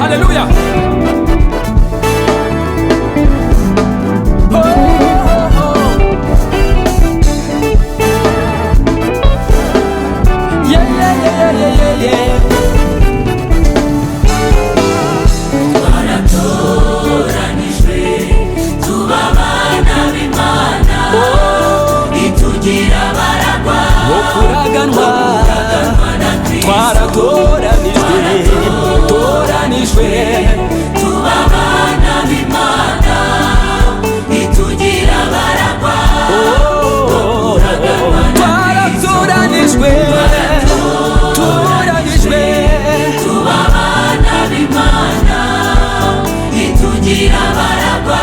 Hallelujah. Toranijwe tubabana b'Imana itugira baragwa toranijwe tubabana b'Imana itugira baragwa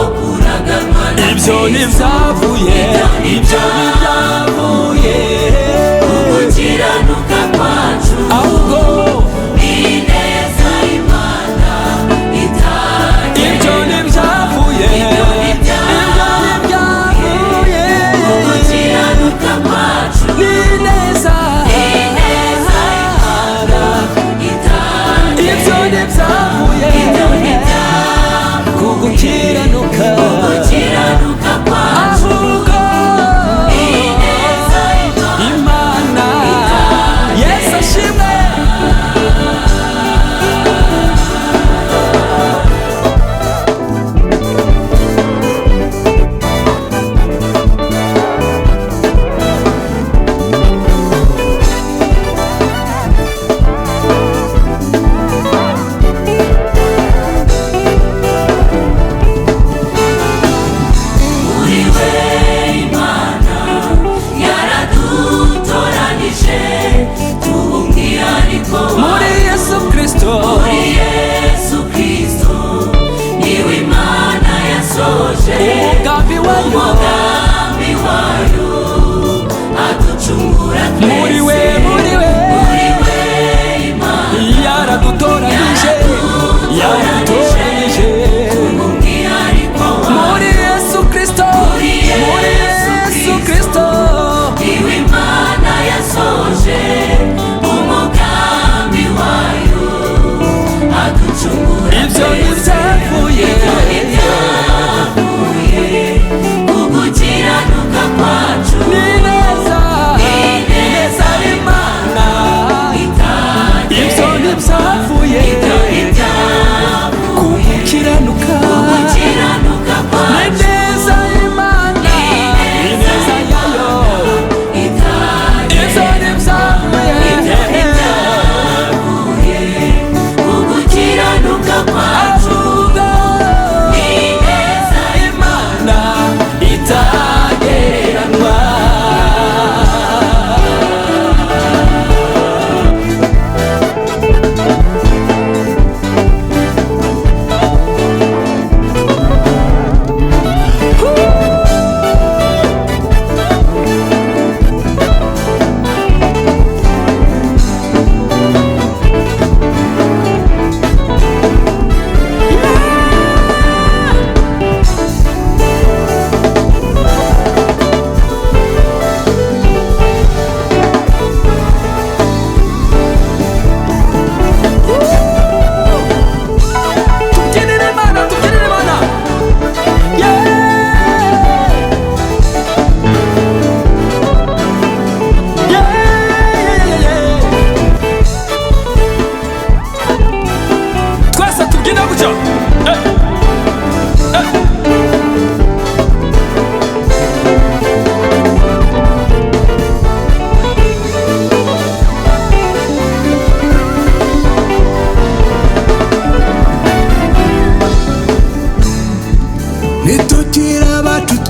okuraganwa ibyo nivyavuye ukiranuka kwacu ahubwo ineza Imana ibyo nivyavuye ukiranuka kwacu ineza Imana ibyo nivyavuye kugukiranuka kwacu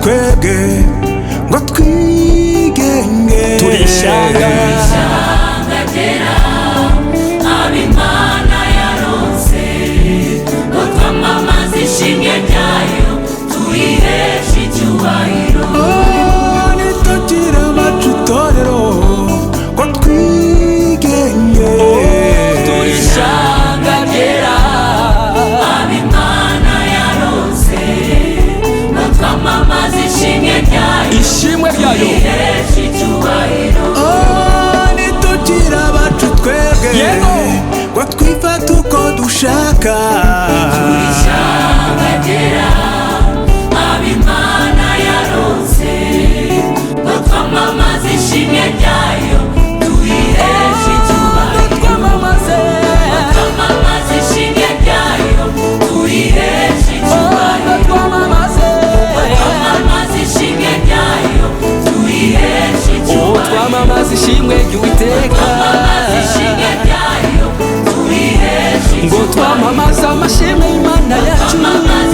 twebwe ngo twigenge turishanga gera ab'Imana yaronse ngo twamamaze ishimwe ryayo tuyiheshe icyubahiro nitugira abacu itorero ngo twigenge turishanga gera ab'Imana yaronse ngo twamamaze ishimwe ryayo ishimwe ryayo tuyiheshe icyubahiro ry'uwiteka ishangagera abimana yaronse ngo twamamaze ishimwe ryayo tuyiheshe icyubahiro twamamaze twamamaze ishimwe ryayo tuyiheshe icyubahiro twamamaze twamamaze ishimwe ryayo tuyiheshe icyubahiro twamamaze ishimwe ry'uwiteka twamamaze ishimwe ryayo tuyiheshe ngo icyubahiro twamamaze amashimwe y'Imana yacu twamamaze